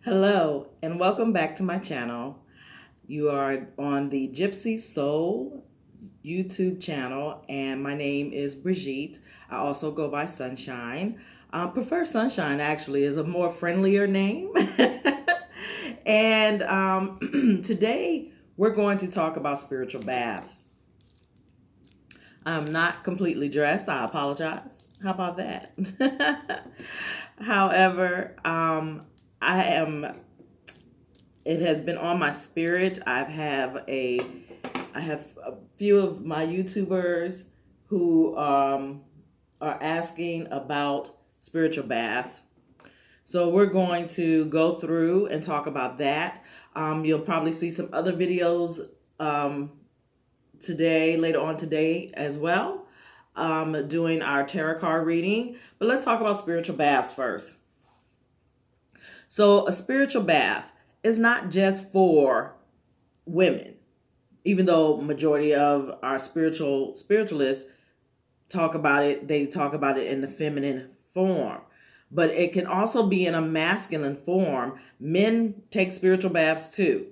Hello and welcome back to my channel. You are on the Gypsy Soul YouTube channel and my name is Brigitte. I also go by Sunshine. I prefer Sunshine actually is a more friendlier name. And today we're going to talk about spiritual baths. I'm not completely dressed. I apologize. How about that? However, I am. It has been on my spirit. I have a few of my YouTubers who are asking about spiritual baths. So we're going to go through and talk about that. You'll probably see some other videos later on today as well, doing our tarot card reading. But let's talk about spiritual baths first. So a spiritual bath is not just for women, even though majority of our spiritualists talk about it, they talk about it in the feminine form. But it can also be in a masculine form. Men take spiritual baths too.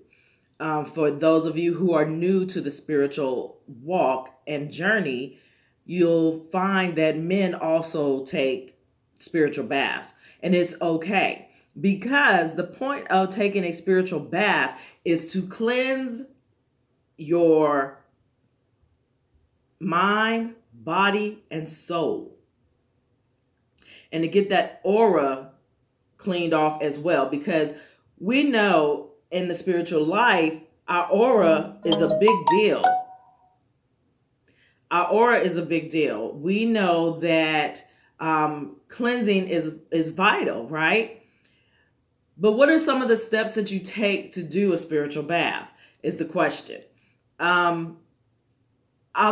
For those of you who are new to the spiritual walk and journey, you'll find that men also take spiritual baths. And it's okay. Because the point of taking a spiritual bath is to cleanse your mind, body, and soul. And to get that aura cleaned off as well. Because we know in the spiritual life, our aura is a big deal. Our aura is a big deal. We know that cleansing is vital, right? But what are some of the steps that you take to do a spiritual bath is the question. I'll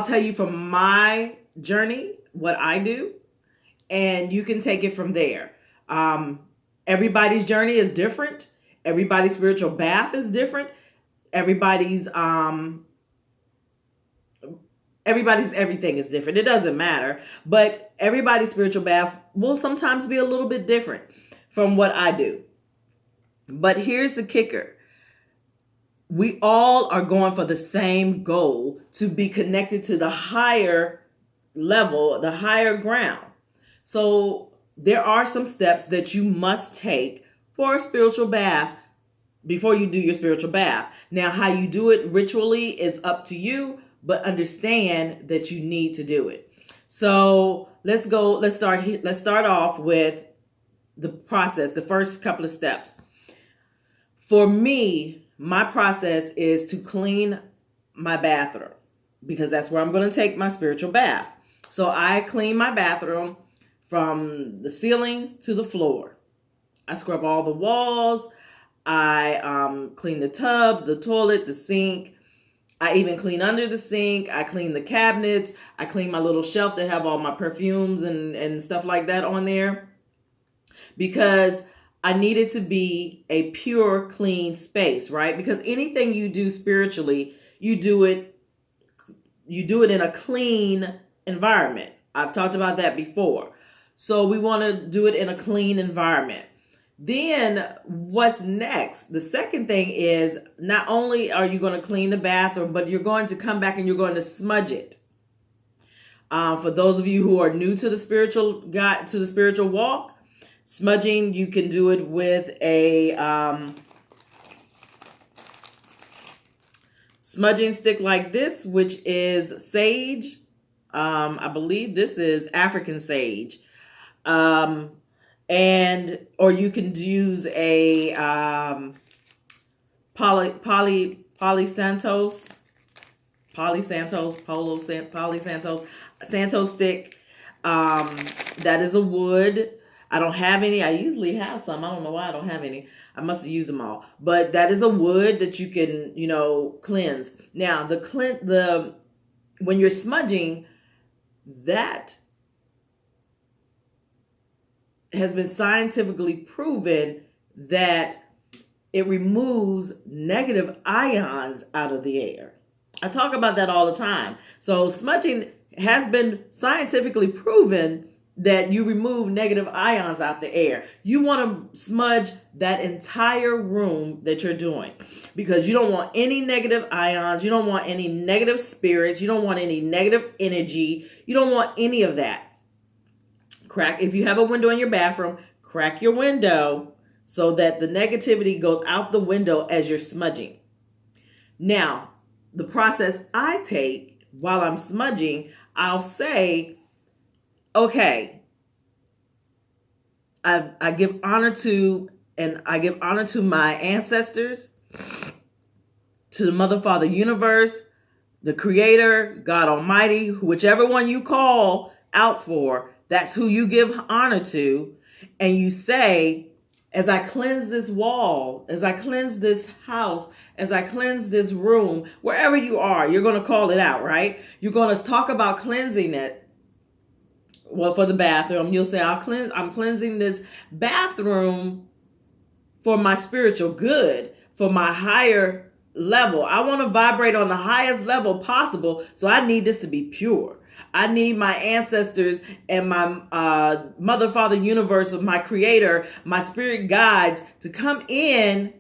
tell you from my journey what I do, and you can take it from there. Everybody's journey is different. Everybody's spiritual bath is different. Everybody's everything is different. It doesn't matter. But everybody's spiritual bath will sometimes be a little bit different from what I do. But here's the kicker. We all are going for the same goal, to be connected to the higher level, the higher ground. So there are some steps that you must take for a spiritual bath before you do your spiritual bath. Now, how you do it ritually is up to you, but understand that you need to do it. So let's start off with the process, the first couple of steps. For me, my process is to clean my bathroom because that's where I'm going to take my spiritual bath. So I clean my bathroom from the ceilings to the floor. I scrub all the walls. I clean the tub, the toilet, the sink. I even clean under the sink. I clean the cabinets. I clean my little shelf that have all my perfumes and stuff like that on there, because I need it to be a pure, clean space, right? Because anything you do spiritually, you do it in a clean environment. I've talked about that before. So we want to do it in a clean environment. Then what's next? The second thing is, not only are you going to clean the bathroom, but you're going to come back and you're going to smudge it. For those of you who are new to the spiritual walk, smudging, you can do it with a smudging stick like this, which is sage. I believe this is African sage. Or you can use a Santos stick. That is a wood. I don't have any. I usually have some. I don't know why I don't have any. I must have used them all. But that is a wood that you can, cleanse. Now, when you're smudging, that has been scientifically proven that it removes negative ions out of the air. I talk about that all the time. So smudging has been scientifically proven that you remove negative ions out the air. You want to smudge that entire room that you're doing, because you don't want any negative ions. You don't want any negative spirits. You don't want any negative energy. You don't want any of that. If you have a window in your bathroom, crack your window so that the negativity goes out the window as you're smudging. Now, the process I take while I'm smudging, I'll say, okay, I give honor to my ancestors, to the Mother, Father, Universe, the Creator, God Almighty, whichever one you call out for, that's who you give honor to. And you say, as I cleanse this wall, as I cleanse this house, as I cleanse this room, wherever you are, you're going to call it out, right? You're going to talk about cleansing it. Well, for the bathroom, you'll say, I'm cleansing this bathroom for my spiritual good, for my higher level. I want to vibrate on the highest level possible, so I need this to be pure. I need my ancestors and my Mother, Father, Universe, of my Creator, my spirit guides to come in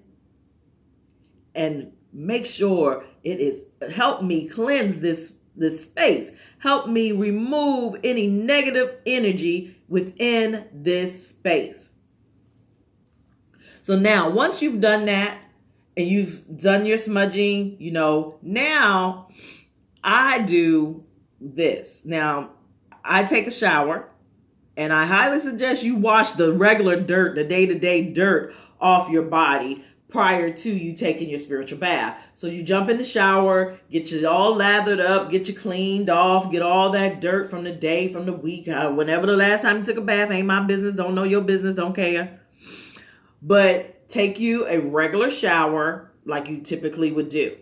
and make sure help me cleanse this space. Help me remove any negative energy within this space. So now, once you've done that and you've done your smudging, now I do this. Now, I take a shower, and I highly suggest you wash the regular dirt, the day-to-day dirt off your body prior to you taking your spiritual bath. So you jump in the shower, get you all lathered up, get you cleaned off, get all that dirt from the day, from the week, whenever the last time you took a bath, ain't my business, don't know your business, don't care. But take you a regular shower like you typically would do.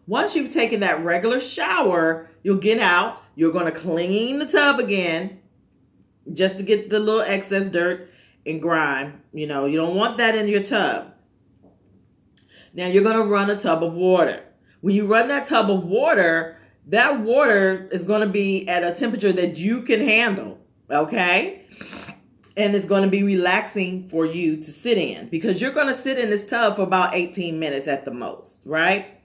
Once you've taken that regular shower, you'll get out, you're going to clean the tub again, just to get the little excess dirt and grime. You don't want that in your tub. Now you're going to run a tub of water. When you run that tub of water, that water is going to be at a temperature that you can handle, okay? And it's going to be relaxing for you to sit in, because you're going to sit in this tub for about 18 minutes at the most, right?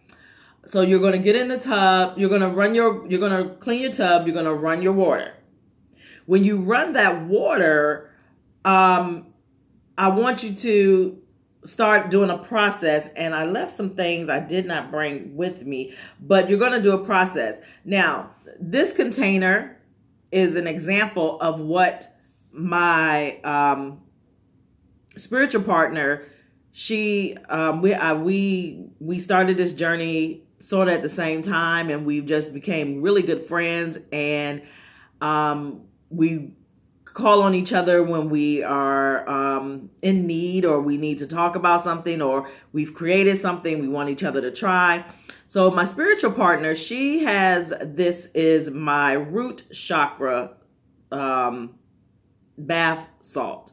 So you're going to get in the tub, you're going to clean your tub, you're going to run your water. When you run that water, I want you to start doing a process, and I left some things I did not bring with me, but you're going to do a process. Now, this container is an example of what my spiritual partner, we started this journey sort of at the same time, and we've just became really good friends, and we call on each other when we are in need, or we need to talk about something, or we've created something we want each other to try. So my spiritual partner, this is my root chakra bath salt.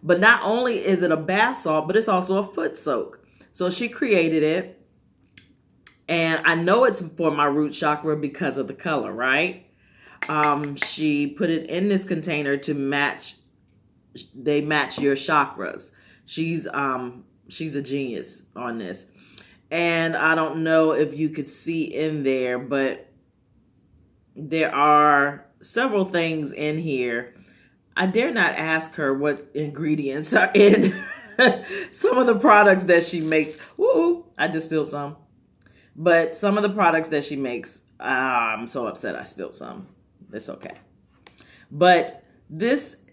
But not only is it a bath salt, but it's also a foot soak. So she created it, and I know it's for my root chakra because of the color, right? She put it in this container to match your chakras. She's a genius on this. And I don't know if you could see in there, but there are several things in here. I dare not ask her what ingredients are in some of the products that she makes. Woo! I just spilled some. But some of the products that she makes, I'm so upset I spilled some. It's okay. But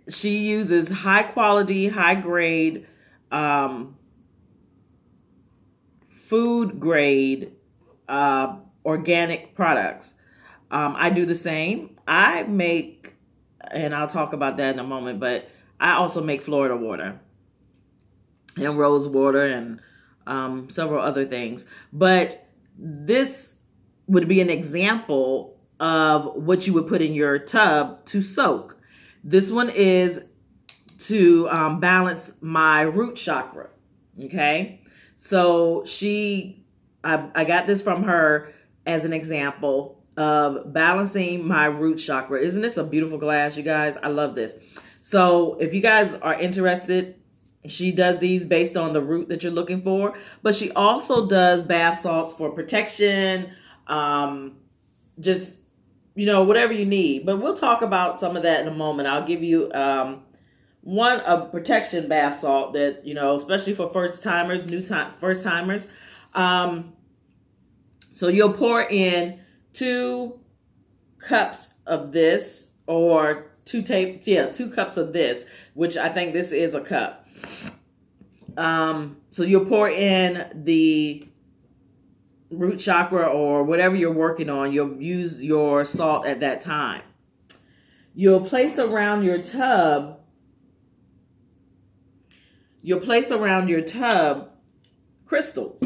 she uses high quality, high grade, food grade, organic products. I do the same. I make, and I'll talk about that in a moment, but I also make Florida water and rose water and several other things. But this would be an example of what you would put in your tub to soak. This one is to balance my root chakra. Okay, so I got this from her as an example, of balancing my root chakra. Isn't this a beautiful glass, you guys? I love this. So if you guys are interested, she does these based on the root that you're looking for, but she also does bath salts for protection, just, whatever you need. But we'll talk about some of that in a moment. I'll give you a protection bath salt that, especially for first timers, first timers. So you'll pour in 2 cups of this, or 2 cups of this, which I think this is a cup. So you'll pour in the root chakra or whatever you're working on. You'll use your salt at that time. You'll place around your tub crystals.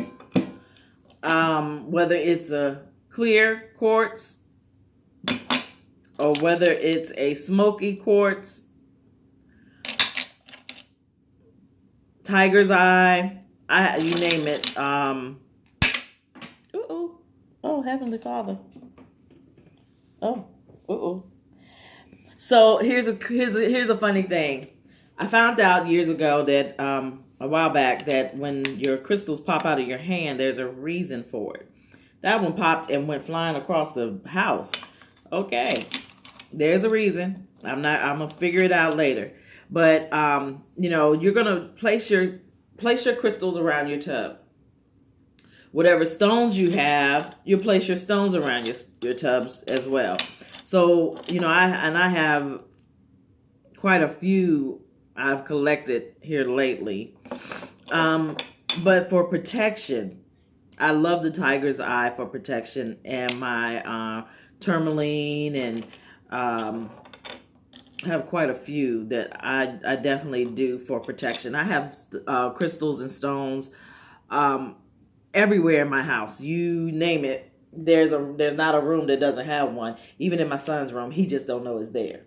Whether it's a clear quartz or whether it's a smoky quartz, tiger's eye, you name it. Oh, Heavenly Father. So here's a funny thing. I found out years ago that a while back that when your crystals pop out of your hand, there's a reason for it. That one popped and went flying across the house. Okay, there's a reason. I'm gonna figure it out later. But you're gonna place your crystals around your tub. Whatever stones you have, you place your stones around your tubs as well. So I have quite a few I've collected here lately. But for protection, I love the tiger's eye for protection, and my tourmaline, and have quite a few that I definitely do for protection. I have crystals and stones everywhere in my house. You name it, there's not a room that doesn't have one. Even in my son's room, he just don't know it's there.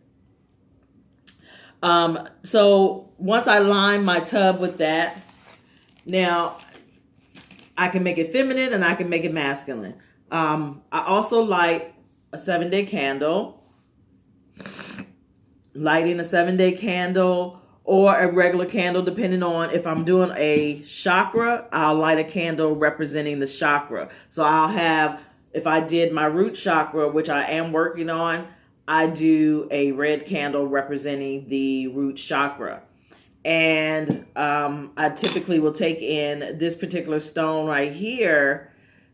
So once I line my tub with that, now I can make it feminine and I can make it masculine. I also light a 7-day candle. Lighting a 7-day candle or a regular candle, depending on if I'm doing a chakra, I'll light a candle representing the chakra. So I'll have, if I did my root chakra, which I am working on, I do a red candle representing the root chakra. And I typically will take in this particular stone right here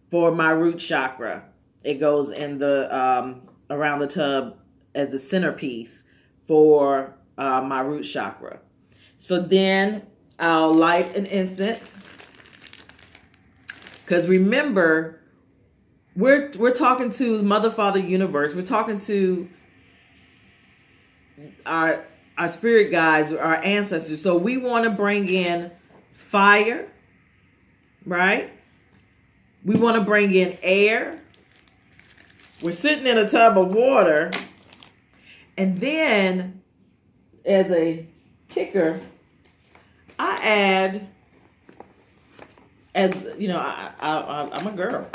for my root chakra. It goes in the around the tub as the centerpiece for my root chakra. So then I'll light an incense, because remember, we're talking to Mother, Father, Universe. We're talking to our spirit guides, our ancestors. So we want to bring in fire, right? We want to bring in air. We're sitting in a tub of water. And then, as a kicker, I add, as you know, I'm a girl.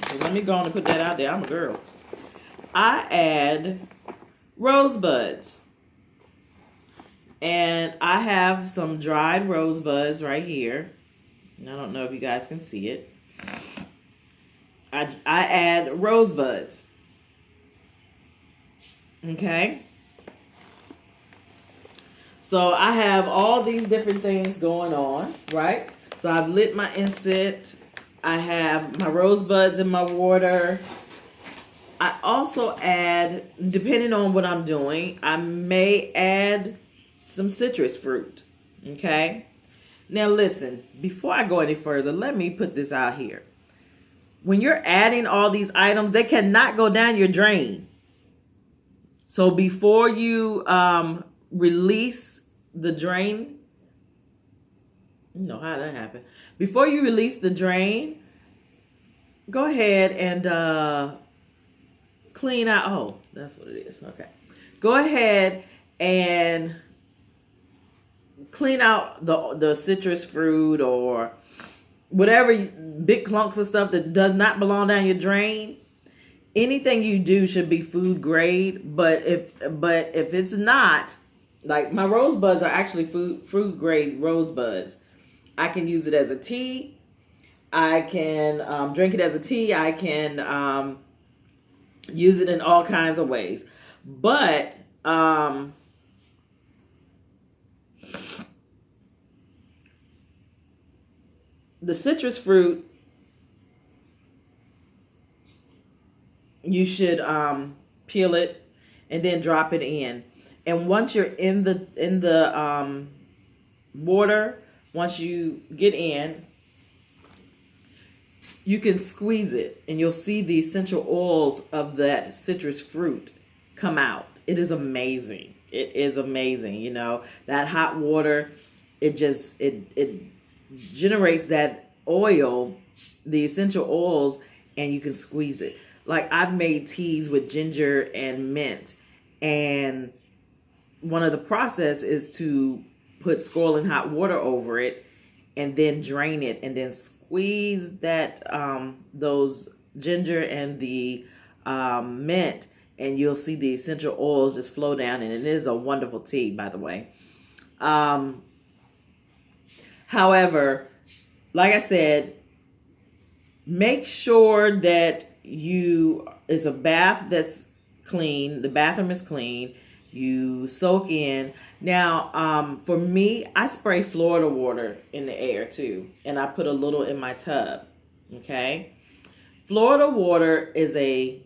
So let me go on and put that out there. I'm a girl. I add rosebuds. And I have some dried rosebuds right here. And I don't know if you guys can see it. I add rosebuds. Okay. So I have all these different things going on, right? So I've lit my incense. I have my rosebuds in my water. I also add, depending on what I'm doing, I may add some citrus fruit. Okay. Now listen, before I go any further, let me put this out here. When you're adding all these items, they cannot go down your drain. So before you release the drain, you know how that happened. Before you release the drain, go ahead and clean out. Oh, that's what it is. Okay. Go ahead and clean out the citrus fruit or whatever big clumps of stuff that does not belong down your drain. anything you do should be food grade, but if it's not, like my rosebuds are actually food grade rosebuds. I can use it as a tea. I can drink it as a tea. I can use it in all kinds of ways. But the citrus fruit, you should peel it and then drop it in. And once you're in the water, once you get in, you can squeeze it and you'll see the essential oils of that citrus fruit come out. It is amazing. It is amazing. You know, that hot water, it generates that oil, the essential oils, and you can squeeze it. Like I've made teas with ginger and mint, and one of the process is to put scalding hot water over it and then drain it and then squeeze that those ginger and the mint, and you'll see the essential oils just flow down, and it is a wonderful tea, by the way. However, like I said, make sure that it's a bath that's clean, the bathroom is clean, you soak in. Now, for me, I spray Florida water in the air too, and I put a little in my tub. Okay, Florida water is a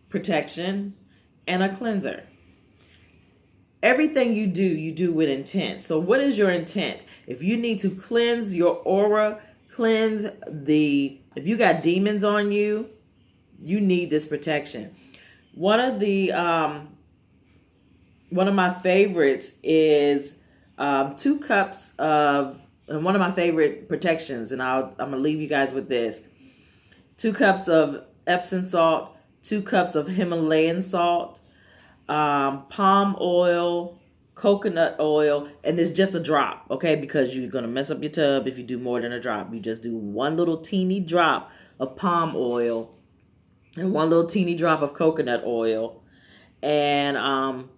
protection and a cleanser. Everything you do with intent. So what is your intent? If you need to cleanse your aura, if you got demons on you, you need this protection. One of my favorites is 2 cups of, and one of my favorite protections, and I'm going to leave you guys with this. 2 cups of Epsom salt, 2 cups of Himalayan salt, palm oil, coconut oil, and it's just a drop, okay? Because you're going to mess up your tub if you do more than a drop. You just do 1 little teeny drop of palm oil and 1 little teeny drop of coconut oil. And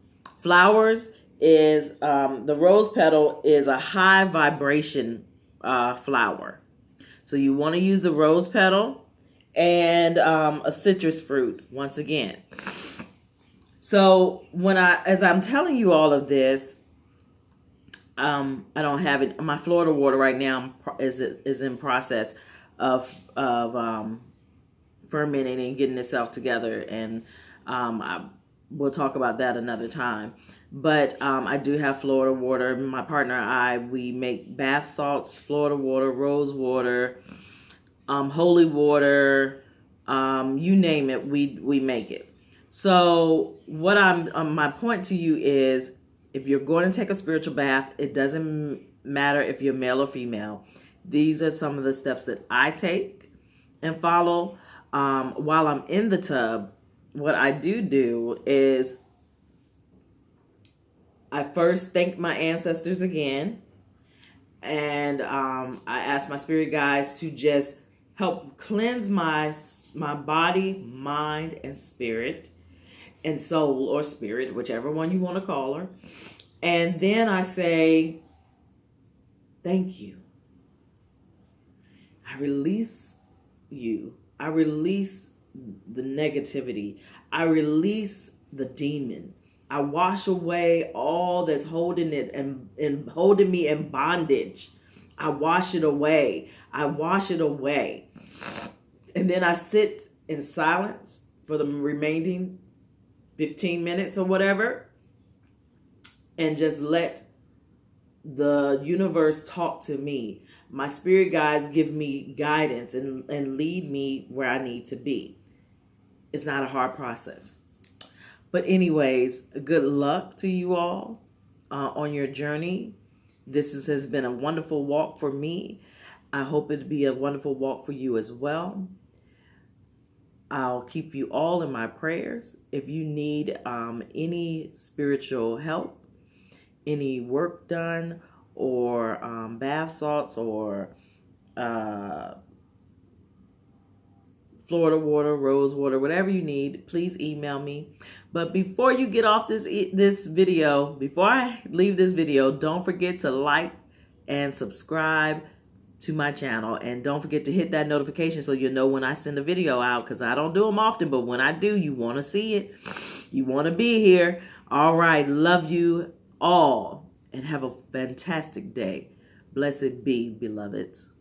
flowers is, the rose petal is a high vibration flower. So you want to use the rose petal and a citrus fruit once again. So as I'm telling you all of this, I don't have it. My Florida water right now is in process of fermenting and getting itself together, and we'll talk about that another time. But I do have Florida water. My partner and I, we make bath salts, Florida water, rose water, holy water, you name it, we make it. So what my point to you is, if you're going to take a spiritual bath, it doesn't matter if you're male or female. These are some of the steps that I take and follow. While I'm in the tub, what I do is I first thank my ancestors again, and I ask my spirit guides to just help cleanse my body, mind, and spirit, and soul or spirit, whichever one you want to call her. And then I say, thank you. I release you. I release the negativity. I release the demon. I wash away all that's holding it and holding me in bondage. I wash it away. I wash it away. And then I sit in silence for the remaining 15 minutes or whatever, and just let the universe talk to me. My spirit guides give me guidance and lead me where I need to be. It's not a hard process. But anyways, good luck to you all on your journey. This has been a wonderful walk for me. I hope it'll be a wonderful walk for you as well. I'll keep you all in my prayers. If you need any spiritual help, any work done, or bath salts, or Florida water, rose water, whatever you need, please email me. But before you get off this video, before I leave this video, don't forget to like and subscribe to my channel, and don't forget to hit that notification so you'll know when I send a video out, because I don't do them often, but when I do, you want to see it. You want to be here. All right, love you all and have a fantastic day. Blessed be, beloveds.